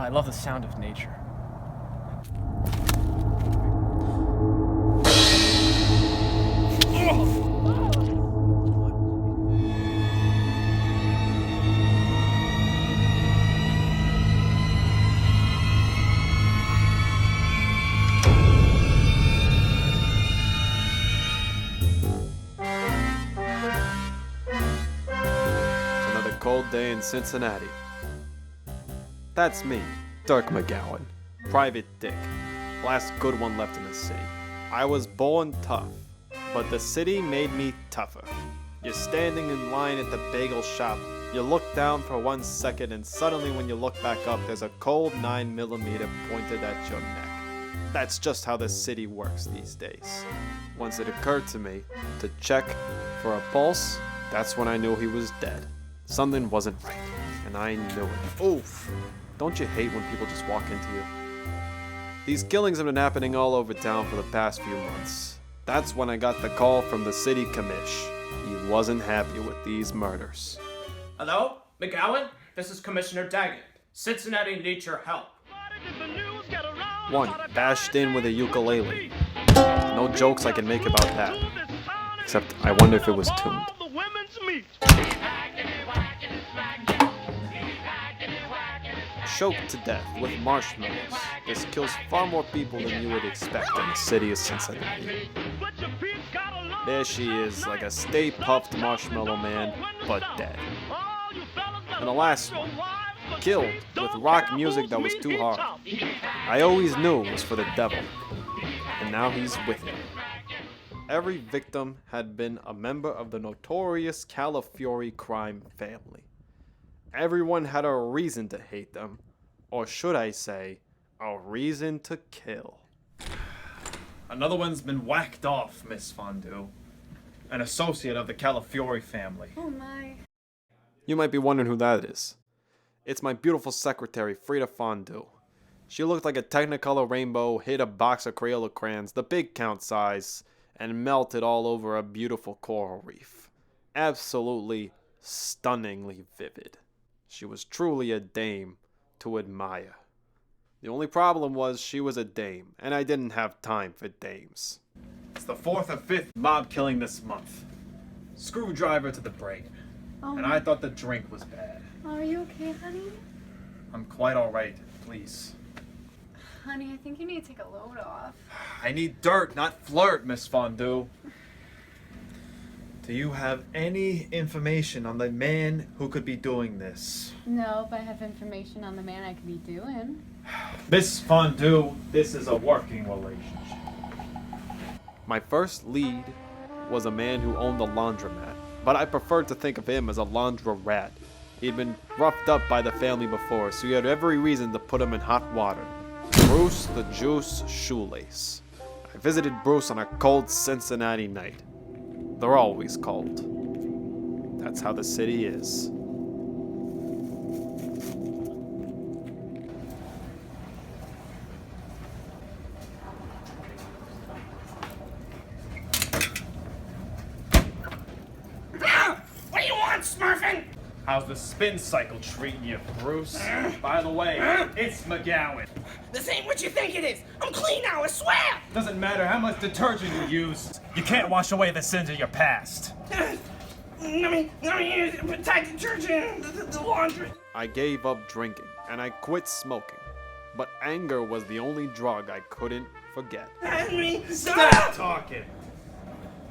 I love the sound of nature. Another cold day in Cincinnati. That's me, Dirk McGowan, Private Dick, last good one left in the city. I was born tough, but the city made me tougher. You're standing in line at the bagel shop, you look down for 1 second, and suddenly when you look back up, there's a cold 9mm pointed at your neck. That's just how the city works these days. Once it occurred to me to check for a pulse, that's when I knew he was dead. Something wasn't right, and I knew it. Oof! Don't you hate when people just walk into you? These killings have been happening all over town for the past few months. That's when I got the call from the city commish. He wasn't happy with these murders. Hello? McGowan? This is Commissioner Daggett. Cincinnati needs your help. One bashed in with a ukulele. No jokes I can make about that. Except I wonder if it was tuned. Choked to death with marshmallows. This kills far more people than you would expect in the city of Cincinnati. There she is, like a Stay Puft Marshmallow Man, but dead. And the last one, killed with rock music that was too hard. I always knew it was for the devil, and now he's with him. Every victim had been a member of the notorious Calafiore crime family. Everyone had a reason to hate them, or should I say, a reason to kill. Another one's been whacked off, Miss Fondue. An associate of the Calafiore family. Oh my. You might be wondering who that is. It's my beautiful secretary, Frida Fondue. She looked like a Technicolor rainbow hit a box of Crayola crayons, the big count size, and melted all over a beautiful coral reef. Absolutely, stunningly vivid. She was truly a dame to admire. The only problem was she was a dame, and I didn't have time for dames. It's the 4th or 5th mob killing this month. Screwdriver to the brain. Oh And I thought the drink was bad. Are you okay, honey? I'm quite alright, please. Honey, I think you need to take a load off. I need dirt, not flirt, Miss Fondue. Do you have any information on the man who could be doing this? No, but I have information on the man I could be doing. Miss Fondue, this is a working relationship. My first lead was a man who owned a laundromat, but I preferred to think of him as a laundromat. He'd been roughed up by the family before, so he had every reason to put him in hot water. Bruce the Juice Shoelace. I visited Bruce on a cold Cincinnati night. They're always cold. That's how the city is. What do you want, Smurfin? How's the spin cycle treating you, Bruce? By the way, it's McGowan. This ain't what you think it is. I'm clean now, I swear. Doesn't matter how much detergent you use. You can't wash away the sins of your past. Let me use protect detergent, the laundry. I gave up drinking, and I quit smoking. But anger was the only drug I couldn't forget. Let me Stop talking.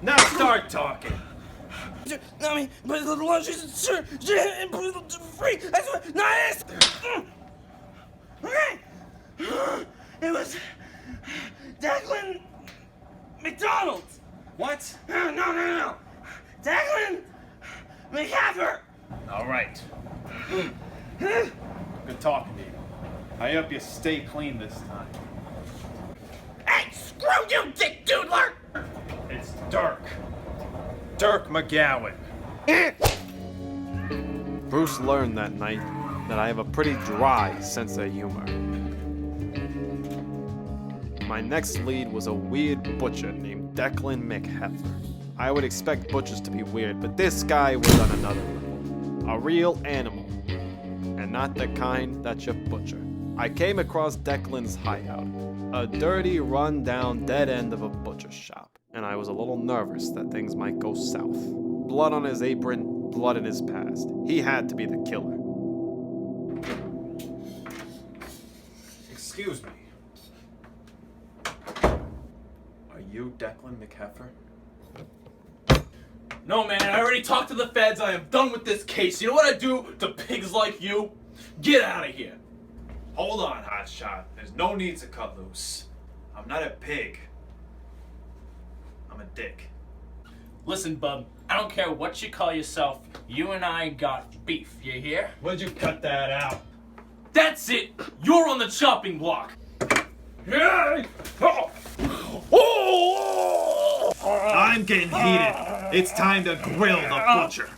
Now start talking. Let me put the laundry and put it free. That's what. Not this. Okay. It was Deckland McDonald's. What? No. Deckland McHeffer. All right. Good talking to you. I hope you stay clean this time. Hey, screw you, dick doodler! It's Dirk. Dirk McGowan. Bruce learned that night that I have a pretty dry sense of humor. My next lead was a weird butcher named Deckland McHeffer. I would expect butchers to be weird, but this guy was on another level. A real animal, and not the kind that you butcher. I came across Deckland's hideout, a dirty, run-down, dead end of a butcher shop, and I was a little nervous that things might go south. Blood on his apron, blood in his past. He had to be the killer. Excuse me. Are you Deckland McHeffer? No, man, I already talked to the feds. I am done with this case. You know what I do to pigs like you? Get out of here. Hold on, hotshot. There's no need to cut loose. I'm not a pig. I'm a dick. Listen, bub, I don't care what you call yourself. You and I got beef. You hear? Where'd you cut that out? That's it. You're on the chopping block. I'm getting heated. It's time to grill the butcher.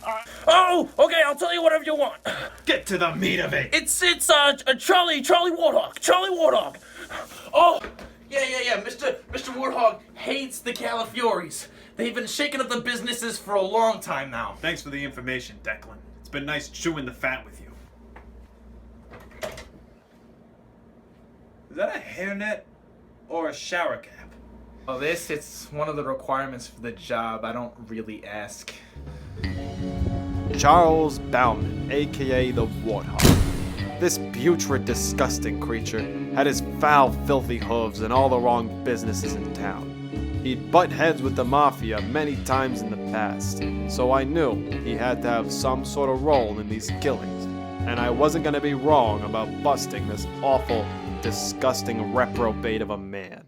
Oh, okay, I'll tell you whatever you want. Get to the meat of it. It's Charlie Warthog. Oh, yeah. Mr. Warthog hates the Califioris. They've been shaking up the businesses for a long time now. Thanks for the information, Deckland. It's been nice chewing the fat with you. Is that a hairnet or a shower cap? Well, it's one of the requirements for the job. I don't really ask. Charles Bowman, aka the Warthog. This putrid, disgusting creature had his foul, filthy hooves in all the wrong businesses in town. He'd butt heads with the mafia many times in the past, so I knew he had to have some sort of role in these killings, and I wasn't gonna be wrong about busting this awful, disgusting reprobate of a man.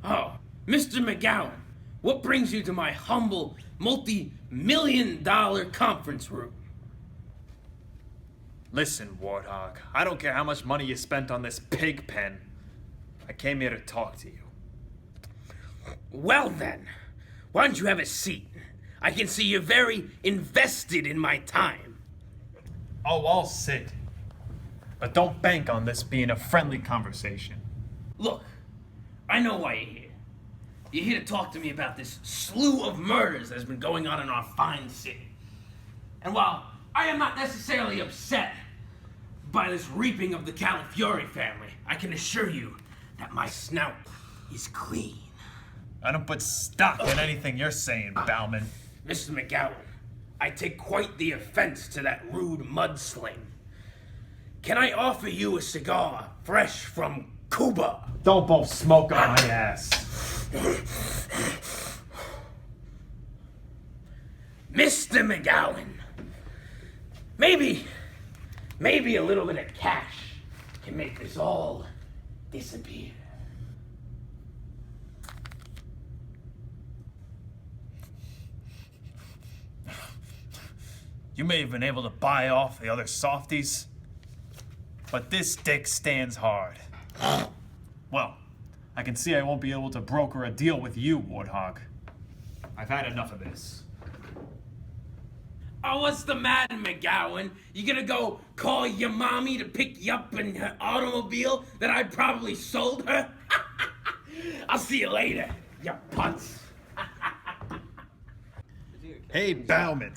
Oh, Mr. McGowan, what brings you to my humble, multi-million-dollar conference room? Listen, Warthog, I don't care how much money you spent on this pig pen. I came here to talk to you. Well then, why don't you have a seat? I can see you're very invested in my time. Oh, I'll sit. But don't bank on this being a friendly conversation. Look, I know why you're here. You're here to talk to me about this slew of murders that has been going on in our fine city. And while I am not necessarily upset by this reaping of the Calafiore family, I can assure you that my snout is clean. I don't put stock in anything you're saying, Bowman. Mr. McGowan, I take quite the offense to that rude mudsling. Can I offer you a cigar fresh from Cuba? Don't both smoke on my ass. Mr. McGowan, maybe a little bit of cash can make this all disappear. You may have been able to buy off the other softies, but this dick stands hard. Well, I can see I won't be able to broker a deal with you, Warthog. I've had enough of this. Oh, what's the matter, McGowan? You gonna go call your mommy to pick you up in her automobile that I probably sold her? I'll see you later, you putz. Hey, Bowman.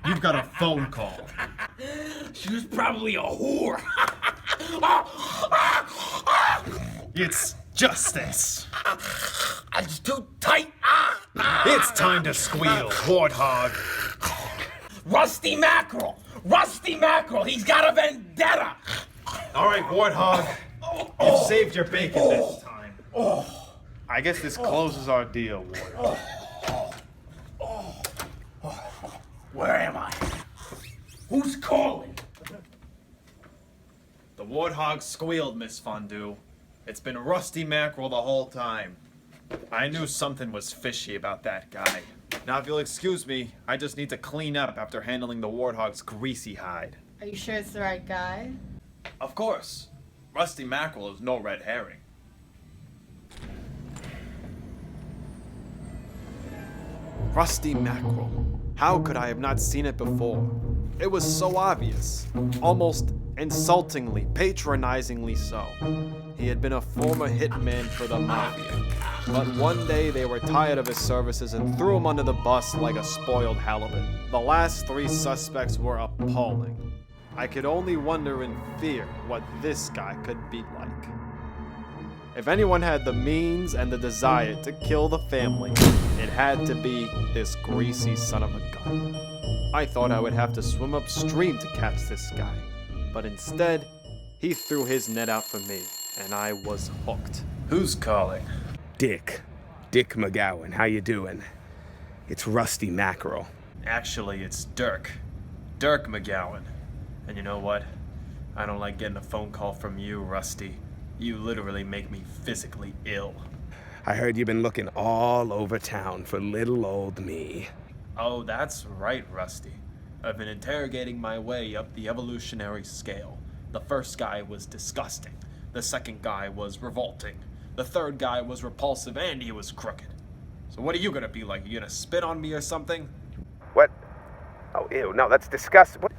You've got a phone call. She was probably a whore. It's justice. It's too tight. It's time to squeal, Warthog. Rusty Mackerel! He's got a vendetta! All right, Warthog. You've saved your bacon this time. I guess this closes our deal, Warthog. Where am I? Who's calling? The Warthog squealed, Miss Fondue. It's been Rusty Mackerel the whole time. I knew something was fishy about that guy. Now, if you'll excuse me, I just need to clean up after handling the Warthog's greasy hide. Are you sure it's the right guy? Of course. Rusty Mackerel is no red herring. Rusty Mackerel. How could I have not seen it before? It was so obvious, almost insultingly, patronizingly so. He had been a former hitman for the mafia, but one day they were tired of his services and threw him under the bus like a spoiled halibut. The last three suspects were appalling. I could only wonder in fear what this guy could be like. If anyone had the means and the desire to kill the family, it had to be this greasy son of a gun. I thought I would have to swim upstream to catch this guy, but instead, he threw his net out for me, and I was hooked. Who's calling? Dirk McGowan, how you doing? It's Rusty Mackerel. Actually, it's Dirk McGowan. And you know what? I don't like getting a phone call from you, Rusty. You literally make me physically ill. I heard you've been looking all over town for little old me. Oh, that's right, Rusty. I've been interrogating my way up the evolutionary scale. The first guy was disgusting. The second guy was revolting. The third guy was repulsive and he was crooked. So what are you gonna be like? You gonna spit on me or something? What? Oh, ew, no, that's disgusting. What?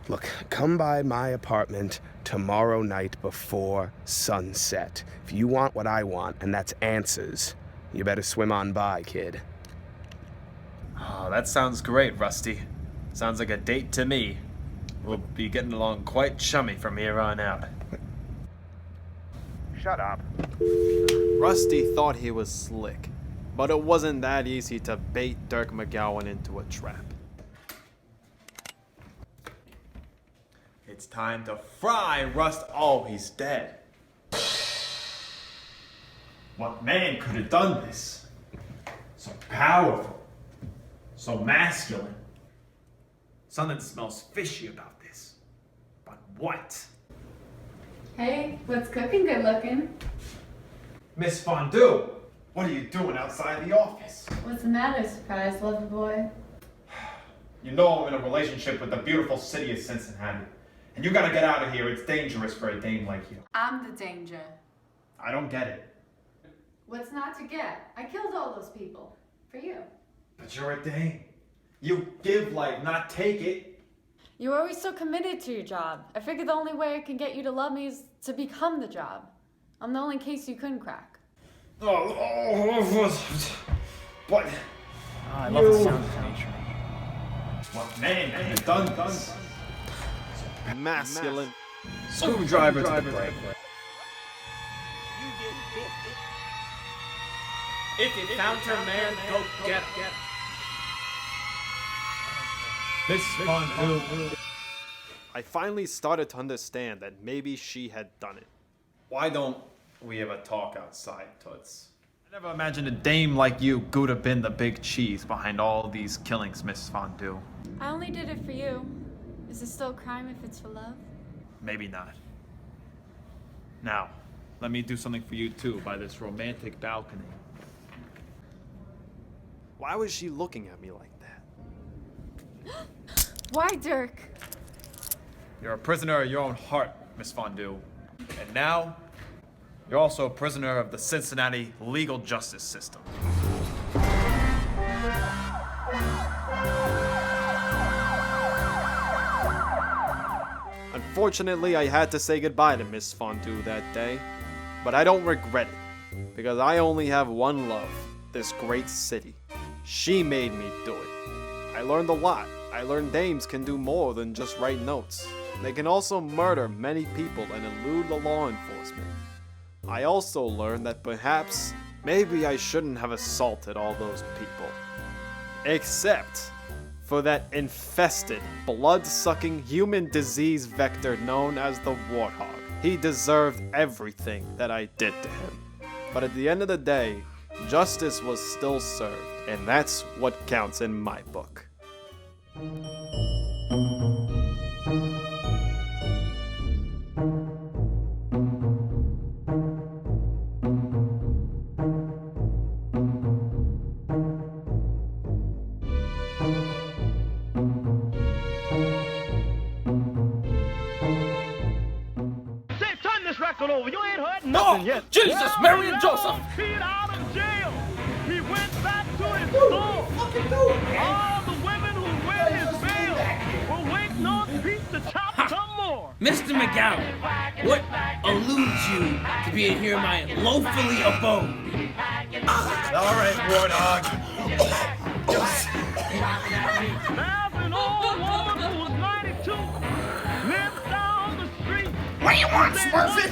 Look, come by my apartment tomorrow night before sunset. If you want what I want, and that's answers, you better swim on by, kid. Oh, that sounds great, Rusty. Sounds like a date to me. We'll be getting along quite chummy from here on out. Shut up. Rusty thought he was slick, but it wasn't that easy to bait Dirk McGowan into a trap. It's time to fry Rust. Oh, he's dead. What man could have done this? So powerful. So masculine. Something smells fishy about this. But what? Hey, what's cooking good looking? Miss Fondue, what are you doing outside the office? What's the matter, surprise, lover boy? You know I'm in a relationship with the beautiful city of Cincinnati. And you gotta get out of here. It's dangerous for a dame like you. I'm the danger. I don't get it. What's not to get? I killed all those people. For you. But you're a dame. You give life, not take it. You were always so committed to your job. I figured the only way I can get you to love me is to become the job. I'm the only case you couldn't crack. But I love the sound of nature. what man could have done this? Masculine. Screwdriver to the brain. If you found her man, go get her. Miss Fondue. I finally started to understand that maybe she had done it. Why don't we have a talk outside, Toots? I never imagined a dame like you could have been the big cheese behind all these killings, Miss Fondue. I only did it for you. Is it still a crime if it's for love? Maybe not. Now, let me do something for you too by this romantic balcony. Why was she looking at me like that? Why, Dirk? You're a prisoner of your own heart, Miss Fondue. And now, you're also a prisoner of the Cincinnati legal justice system. Unfortunately, I had to say goodbye to Miss Fondue that day, but I don't regret it, because I only have one love, this great city. She made me do it. I learned a lot. I learned dames can do more than just write notes. They can also murder many people and elude the law enforcement. I also learned that perhaps, maybe I shouldn't have assaulted all those people. Except for that infested, blood-sucking human disease vector known as the Warthog. He deserved everything that I did to him. But at the end of the day, justice was still served, and that's what counts in my book. Over. You ain't heard nothing yet. Jesus, Mary and Joseph! He's out of jail. He went back to his store. All the women who wear his bail were waiting on Pete to chop some more. Mr. McGowan, what alludes you to being here in my loafily abode? All right, Warthog. There's an old woman who was 92. want, Smurfy?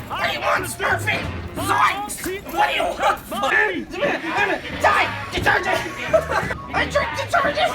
What do you want, Smurfy? Zoinks! What do you want? Die! Detergent! I drink detergent!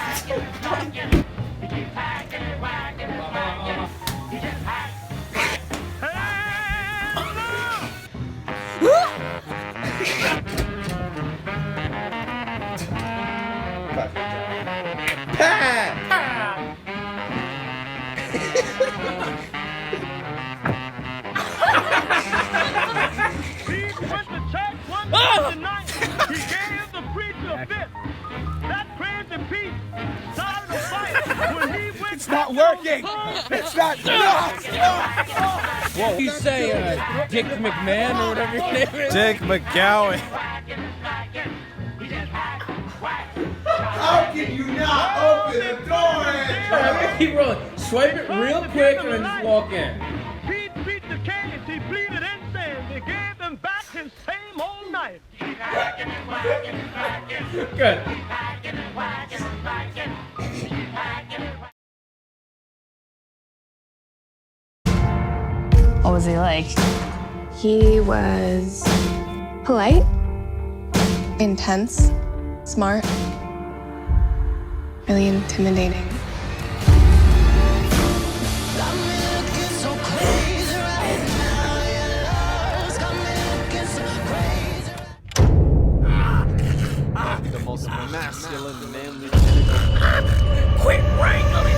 He went to church one Sunday night. He gave the preacher a fit. That crazy Pete started a fight when he went. It's not working. It's not. What you say, Dick McMahon or whatever your name is? Dirk McGowan. How can you not open the door? Keep rolling. Swipe it real quick and then just walk in. Pete beat the case. He pleaded innocent. They gave him back his same old knife. Good. What was he like? He was polite, intense, smart, really intimidating. The most masculine, manly. Quit wrangling!